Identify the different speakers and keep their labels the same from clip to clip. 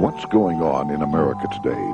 Speaker 1: What's going on in America today?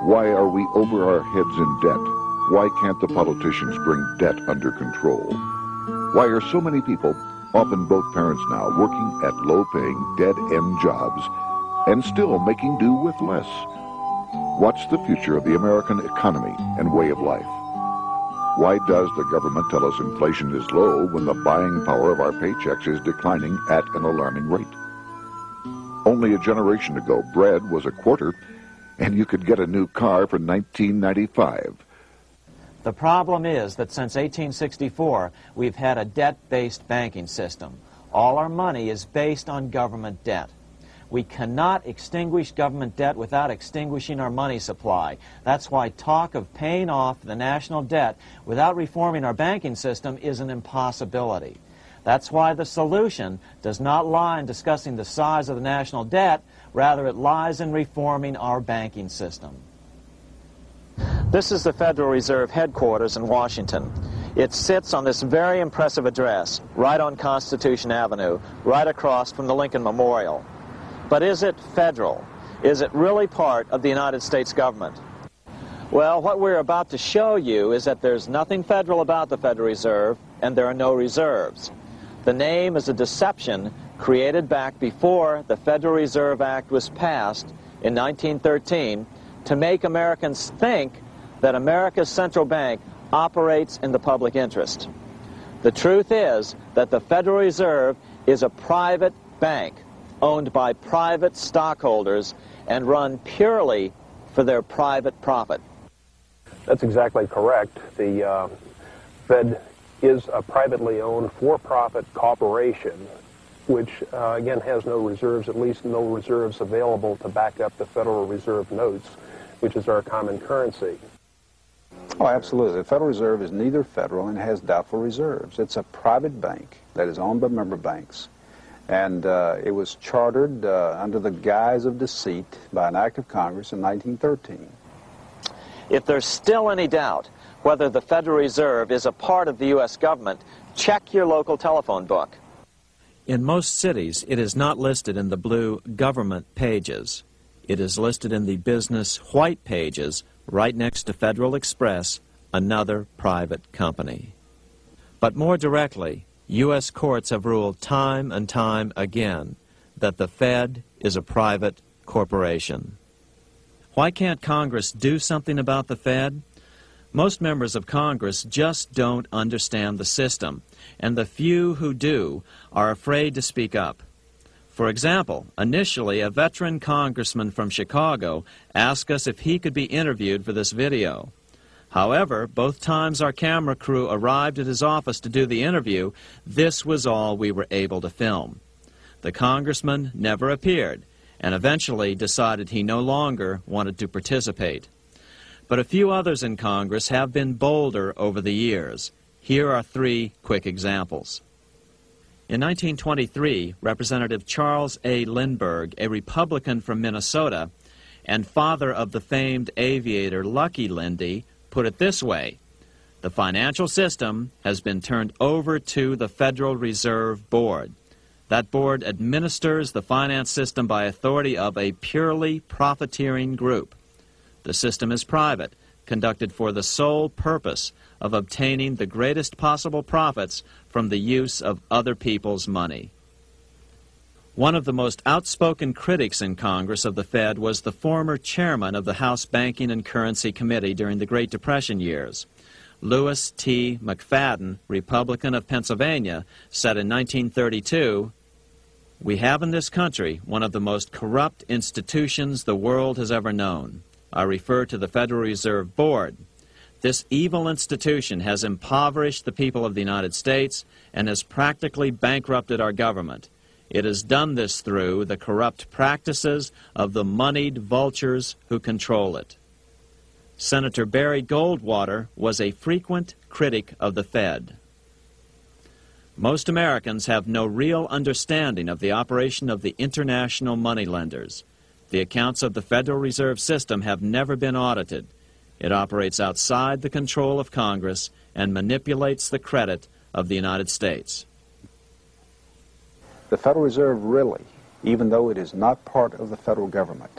Speaker 1: Why are we over our heads in debt? Why can't the politicians bring debt under control? Why are so many people, often both parents now, working at low-paying, dead-end jobs and still making do with less? What's the future of the American economy and way of life? Why does the government tell us inflation is low when the buying power of our paychecks is declining at an alarming rate? Only a generation ago, bread was a quarter, and you could get a new car for $19.95.
Speaker 2: The problem is that since 1864, we've had a debt-based banking system. All our money is based on government debt. We cannot extinguish government debt without extinguishing our money supply. That's why talk of paying off the national debt without reforming our banking system is an impossibility. That's why the solution does not lie in discussing the size of the national debt, rather it lies in reforming our banking system. This is the Federal Reserve headquarters in Washington. It sits on this very impressive address, right on Constitution Avenue, right across from the Lincoln Memorial. But is it federal? Is it really part of the United States government? Well, what we're about to show you is that there's nothing federal about the Federal Reserve, and there are no reserves. The name is a deception created back before the Federal Reserve Act was passed in 1913 to make Americans think that America's central bank operates in the public interest. The truth is that the Federal Reserve is a private bank owned by private stockholders and run purely for their private profit.
Speaker 3: That's exactly correct. The Fed is a privately owned for-profit corporation which, again, has no reserves, at least no reserves available to back up the Federal Reserve notes, which is our common currency.
Speaker 4: Oh, absolutely. The Federal Reserve is neither federal and has doubtful reserves. It's a private bank that is owned by member banks. And it was chartered under the guise of deceit by an act of Congress in 1913.
Speaker 2: If there's still any doubt whether the Federal Reserve is a part of the U.S. government, check your local telephone book. In most cities, it is not listed in the blue government pages. It is listed in the business white pages right next to Federal Express, another private company. But more directly, U.S. courts have ruled time and time again that the Fed is a private corporation. Why can't Congress do something about the Fed? Most members of Congress just don't understand the system, and the few who do are afraid to speak up. For example, initially a veteran congressman from Chicago asked us if he could be interviewed for this video. However, both times our camera crew arrived at his office to do the interview, this was all we were able to film. The congressman never appeared, and eventually decided he no longer wanted to participate. But a few others in Congress have been bolder over the years. Here are 3 quick examples. In 1923, Representative Charles A. Lindbergh, a Republican from Minnesota, and father of the famed aviator Lucky Lindy, put it this way: the financial system has been turned over to the Federal Reserve Board. That board administers the finance system by authority of a purely profiteering group. The system is private, conducted for the sole purpose of obtaining the greatest possible profits from the use of other people's money. One of the most outspoken critics in Congress of the Fed was the former chairman of the House Banking and Currency Committee during the Great Depression years. Lewis T. McFadden, Republican of Pennsylvania, said in 1932, "We have in this country one of the most corrupt institutions the world has ever known. I refer to the Federal Reserve Board. This evil institution has impoverished the people of the United States and has practically bankrupted our government. It has done this through the corrupt practices of the moneyed vultures who control it." Senator Barry Goldwater was a frequent critic of the Fed. Most Americans have no real understanding of the operation of the international moneylenders. The accounts of the Federal Reserve System have never been audited. It operates outside the control of Congress and manipulates the credit of the United States.
Speaker 4: The Federal Reserve really even though it is not part of the federal government,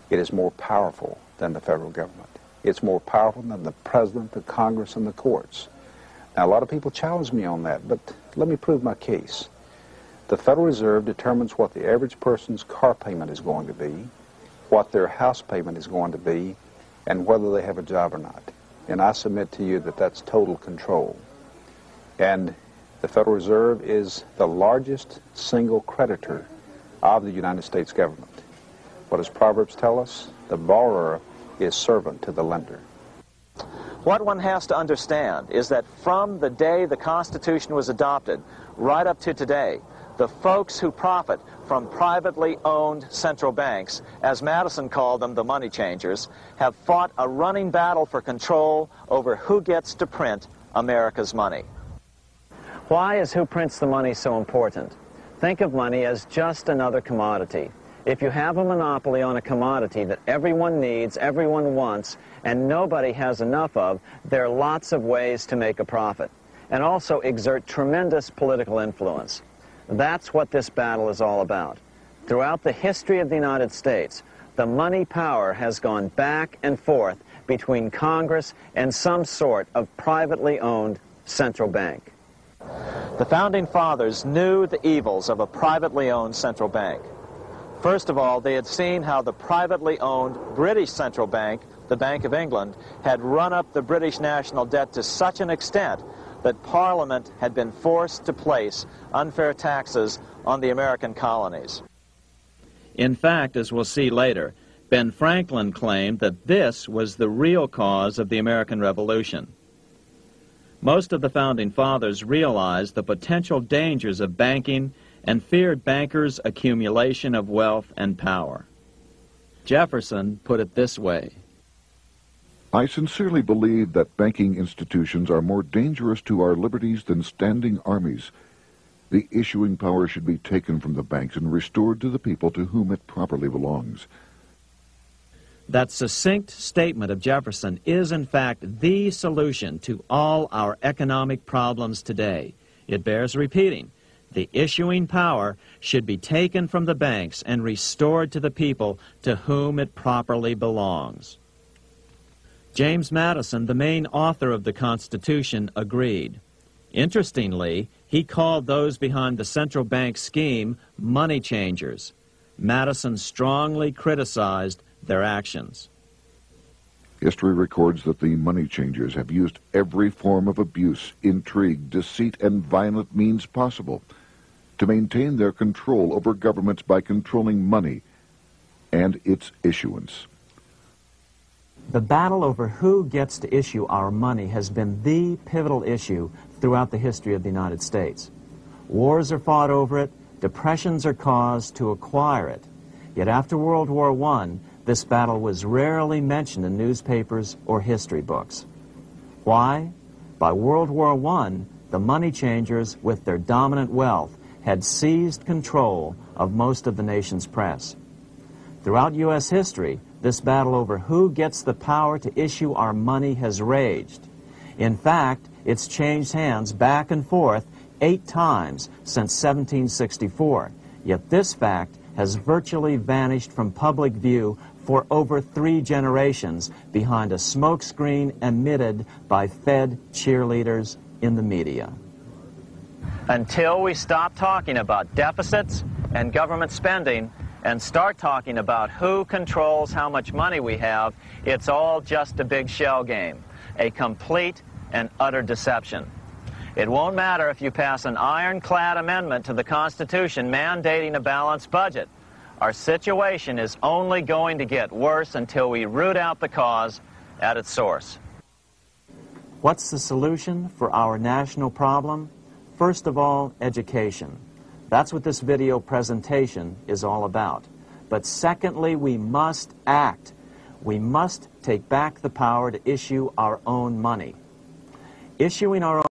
Speaker 4: it is more powerful than the federal government. It's more powerful than the president, the Congress, and the courts. Now, a lot of people challenge me on that, but let me prove my case. The Federal Reserve determines what the average person's car payment is going to be, what their house payment is going to be, and whether they have a job or not. And I submit to you that that's total control. And the Federal Reserve is the largest single creditor of the United States government. What does Proverbs tell us? The borrower is servant to the lender.
Speaker 2: What one has to understand is that from the day the Constitution was adopted right up to today, the folks who profit from privately owned central banks, as Madison called them, the money changers, have fought a running battle for control over who gets to print America's money. Why is who prints the money so important? Think of money as just another commodity. If you have a monopoly on a commodity that everyone needs, everyone wants, and nobody has enough of, there are lots of ways to make a profit, and also exert tremendous political influence. That's what this battle is all about. Throughout the history of the United States, the money power has gone back and forth between Congress and some sort of privately owned central bank. The Founding Fathers knew the evils of a privately owned central bank. First of all, they had seen how the privately owned British central bank, the Bank of England, had run up the British national debt to such an extent that Parliament had been forced to place unfair taxes on the American colonies. In fact, as we'll see later, Ben Franklin claimed that this was the real cause of the American Revolution. Most of the Founding Fathers realized the potential dangers of banking and feared bankers' accumulation of wealth and power. Jefferson put it this way:
Speaker 1: I sincerely believe that banking institutions are more dangerous to our liberties than standing armies. The issuing power should be taken from the banks and restored to the people to whom it properly belongs.
Speaker 2: That succinct statement of Jefferson is, in fact, the solution to all our economic problems today. It bears repeating. The issuing power should be taken from the banks and restored to the people to whom it properly belongs. James Madison, the main author of the Constitution, agreed. Interestingly, he called those behind the central bank scheme money changers. Madison strongly criticized their actions.
Speaker 1: History records that the money changers have used every form of abuse, intrigue, deceit, and violent means possible to maintain their control over governments by controlling money and its issuance.
Speaker 2: The battle over who gets to issue our money has been the pivotal issue throughout the history of the United States. Wars are fought over it, depressions are caused to acquire it. Yet after World War I, this battle was rarely mentioned in newspapers or history books. Why? By World War I, the money changers, with their dominant wealth, had seized control of most of the nation's press. Throughout U.S. history, this battle over who gets the power to issue our money has raged. In fact, it's changed hands back and forth 8 times since 1764. Yet this fact has virtually vanished from public view for over 3 generations behind a smokescreen emitted by Fed cheerleaders in the media. Until we stop talking about deficits and government spending and start talking about who controls how much money we have, it's all just a big shell game, a complete and utter deception. It won't matter if you pass an ironclad amendment to the Constitution mandating a balanced budget. Our situation is only going to get worse until we root out the cause at its source. What's the solution for our national problem? First of all, education. That's what this video presentation is all about. But secondly, we must act. We must take back the power to issue our own money. Issuing our own